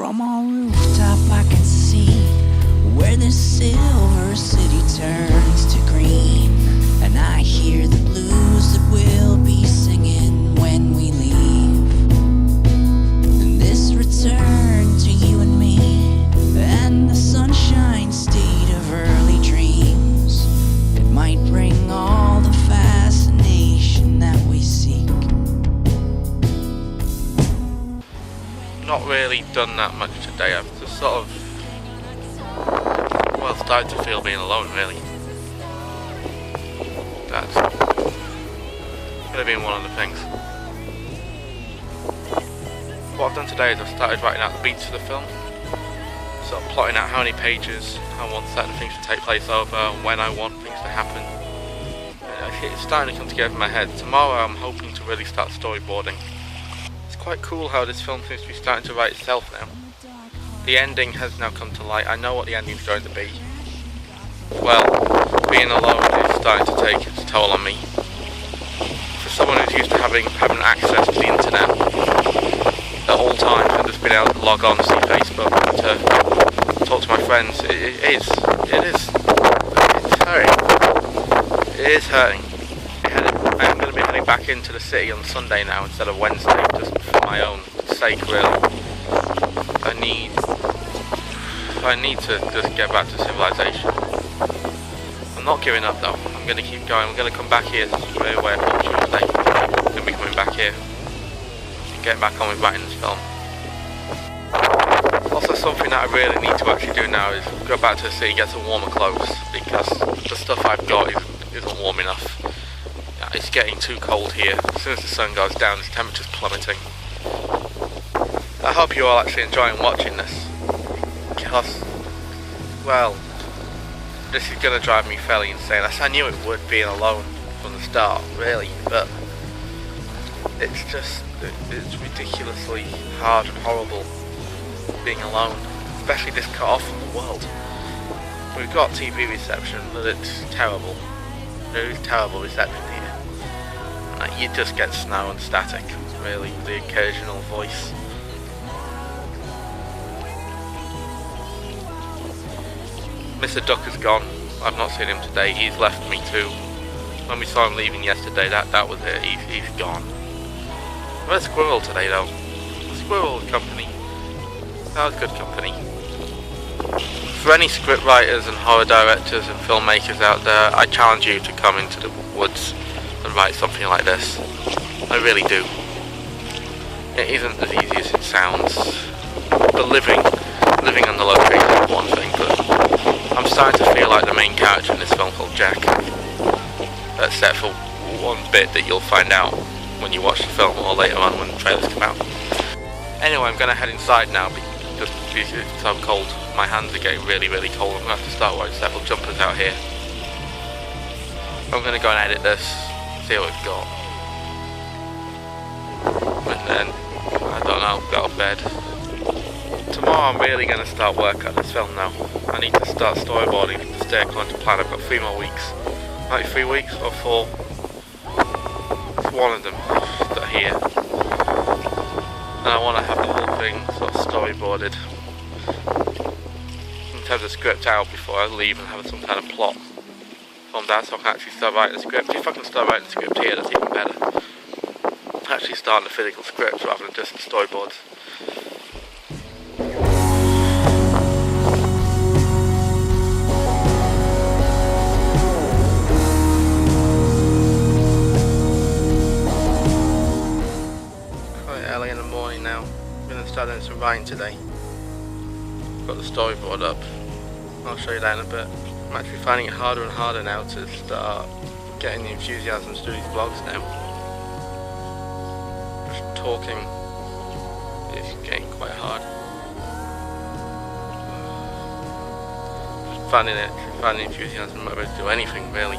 From our rooftop I can see where the silver city turns to green, and I hear the blues that we'll be singing when we leave. And this return to you and me, and the sunshine state of early dreams, it might bring all the fascination that we seek. Not really done that much today. I've just sort of, well, started to feel being alone, really. That's gonna be one of the things. What I've done today is I've started writing out the beats for the film, sort of plotting out how many pages I want certain things to take place over, when I want things to happen. It's starting to come together in my head. Tomorrow I'm hoping to really start storyboarding. It's quite cool how this film seems to be starting to write itself now. The ending has now come to light. I know what the ending's going to be. Well, being alone is starting to take its toll on me. For someone who's used to having access to the internet at all times and just being able to log on, see Facebook, and to talk to my friends, it's hurting. It is hurting. I'm going to be heading back into the city on Sunday now instead of Wednesday, just for my own sake, really. I need to just get back to civilization. I'm not giving up though. I'm going to keep going. I'm going to come back here straight away on Tuesday. I'm going to be coming back here and getting back on with writing this film. Also, something that I really need to actually do now is go back to the city, get some warmer clothes, because the stuff I've got isn't warm enough. It's getting too cold here. As soon as the sun goes down, the temperature's plummeting. I hope you're all actually enjoying watching this, because, well, this is going to drive me fairly insane. I knew it would, being alone from the start, really, but it's ridiculously hard and horrible being alone, especially this cut off from the world. We've got TV reception, but it's terrible. There is terrible reception here. You just get snow and static, really, the occasional voice. Mr. Duck is gone. I've not seen him today. He's left me too. When we saw him leaving yesterday, that was it. He's gone. We had a squirrel today though. Squirrel company. That was good company. For any script writers and horror directors and filmmakers out there, I challenge you to come into the woods and write something like this. I really do. It isn't as easy as it sounds. But living on the location is one thing, but I'm starting to feel like the main character in this film called Jack. Except for one bit that you'll find out when you watch the film or later on when the trailers come out. Anyway, I'm going to head inside now because it's so cold. My hands are getting really, really cold. I'm going to have to start wearing several jumpers out here. I'm going to go and edit this, see what we've got. And then, I don't know, go to bed. Tomorrow I'm really going to start work on this film now. I need to start storyboarding to stay according to plan. I've got 3 more weeks. Might be 3 weeks or 4. It's one of them that are here. And I want to have the whole thing sort of storyboarded. In terms of script out before I leave and have some kind of plot from that, so I can actually start writing the script. If I can start writing the script here, that's even better. Actually starting the physical script rather than just the storyboards. Quite early in the morning now. I'm going to start doing some writing today. Got the storyboard up. I'll show you that in a bit. I'm actually finding it harder and harder now to start getting the enthusiasm to do these vlogs now. Just talking is getting quite hard. Just finding the enthusiasm not able to do anything really.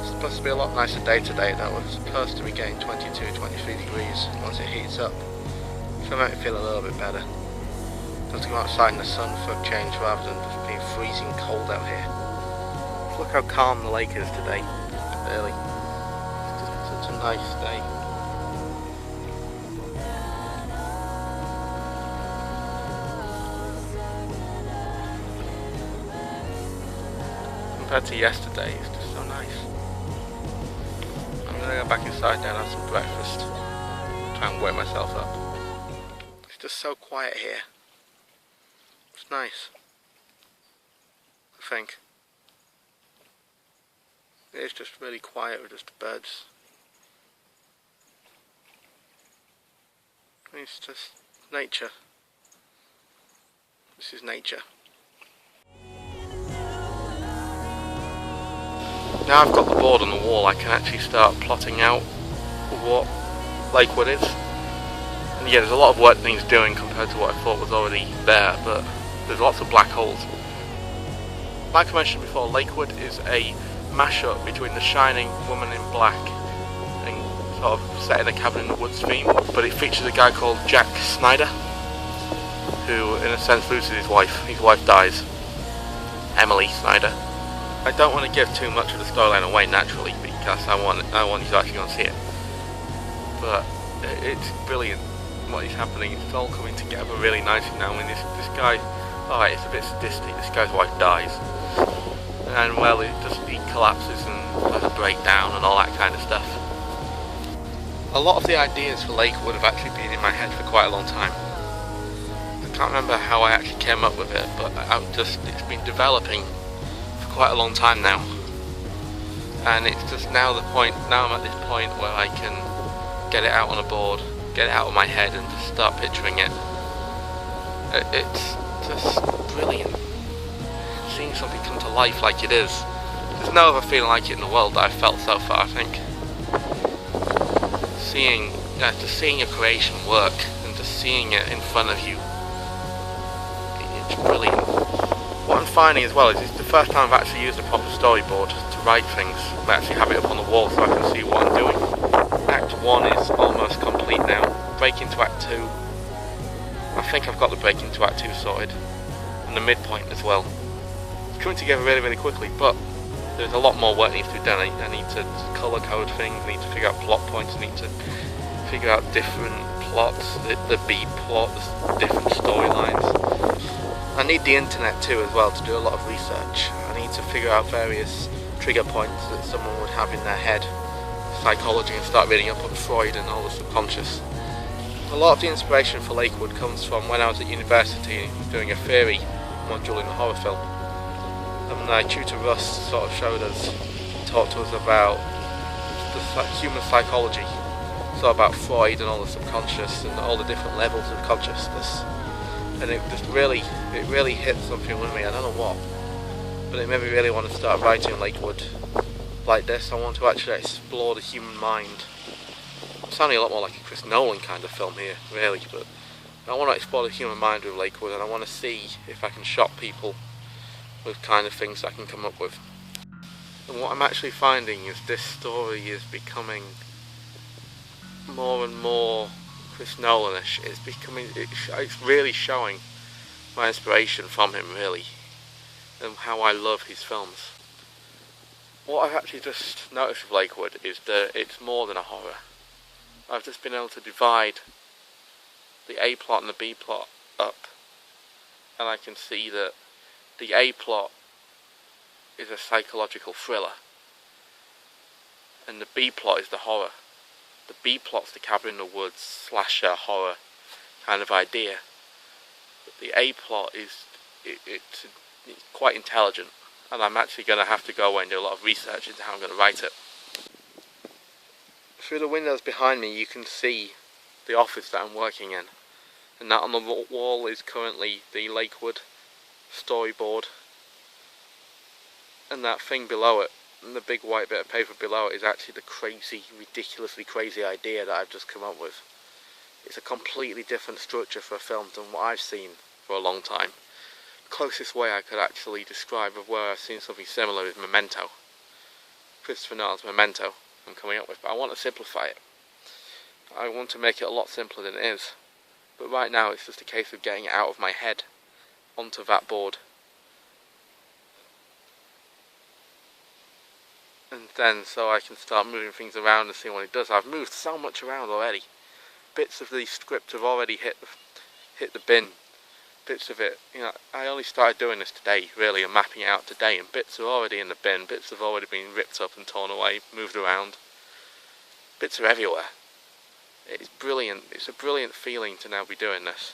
It's supposed to be a lot nicer day today though. It's supposed to be getting 22, 23 degrees once it heats up. So it might feel a little bit better. Just to go outside in the sun for a change rather than just being freezing cold out here. Look how calm the lake is today, really. It's such a nice day. compared to yesterday, it's just so nice. I'm gonna go back inside now and have some breakfast. Try and wake myself up. It's just so quiet here. It's nice, I think. It's just really quiet with just the birds. It's just nature. This is nature. Now I've got the board on the wall, I can actually start plotting out what Lakewood is. And yeah, there's a lot of work that needs doing compared to what I thought was already there, but there's lots of black holes. Like I mentioned before, Lakewood is a mashup between The Shining, Woman in Black, and sort of set in a cabin in the woods theme, but it features a guy called Jack Snyder, who in a sense loses his wife. His wife dies, Emily Snyder. I don't want to give too much of the storyline away naturally, because I want you to actually go and see it. But it's brilliant what is happening. It's all coming together really nicely now. I mean, this guy, alright, it's a bit sadistic. This guy's wife dies, and well, he collapses and has a breakdown and all that kind of stuff. A lot of the ideas for Lakewood have actually been in my head for quite a long time. I can't remember how I actually came up with it, but it's been developing quite a long time now, and it's just now I'm at this point where I can get it out on a board, get it out of my head and just start picturing it. It's just brilliant seeing something come to life like it is. There's no other feeling like it in the world that I've felt so far, I think. Just seeing your creation work and just seeing it in front of you, it's brilliant. What I'm finding as well is it's the first time I've actually used a proper storyboard to write things. I actually have it up on the wall so I can see what I'm doing. Act 1 is almost complete now. Break into Act 2. I think I've got the break into Act 2 sorted. And the midpoint as well. It's coming together really, really quickly, but there's a lot more work that needs to be done. I need to colour code things, I need to figure out plot points, I need to figure out different plots, the B plots, different storylines. I need the internet too as well to do a lot of research. I need to figure out various trigger points that someone would have in their head, psychology, and start reading up on Freud and all the subconscious. A lot of the inspiration for Lakewood comes from when I was at university doing a theory module in a horror film. And my tutor Russ sort of talked to us about the human psychology, so about Freud and all the subconscious and all the different levels of consciousness. And it really hit something with me. I don't know what, but it made me really want to start writing Lakewood like this. I want to actually explore the human mind. I'm sounding a lot more like a Chris Nolan kind of film here, really, but I want to explore the human mind with Lakewood, and I want to see if I can shock people with kind of things I can come up with. And what I'm actually finding is this story is becoming more and more Chris Nolan-ish. It's really showing my inspiration from him, really, and how I love his films. What I've actually just noticed with Lakewood is that it's more than a horror. I've just been able to divide the A plot and the B plot up, and I can see that the A plot is a psychological thriller, and the B plot is the horror. The B plot's the cabin in the woods slasher horror kind of idea. But the A plot is it's quite intelligent, and I'm actually going to have to go away and do a lot of research into how I'm going to write it. Through the windows behind me you can see the office that I'm working in, and that on the wall is currently the Lakewood storyboard, and that thing below it, and the big white bit of paper below it, is actually the crazy, ridiculously crazy idea that I've just come up with. It's a completely different structure for a film than what I've seen for a long time. The closest way I could actually describe of where I've seen something similar is Memento. Christopher Nolan's Memento I'm coming up with, but I want to simplify it. I want to make it a lot simpler than it is. But right now it's just a case of getting it out of my head onto that board. And then so I can start moving things around and see what it does. I've moved so much around already. Bits of the script have already hit the bin, bits of it, you know, I only started doing this today, really, and mapping it out today, and bits are already in the bin, bits have already been ripped up and torn away, moved around. Bits are everywhere. It's brilliant. It's a brilliant feeling to now be doing this.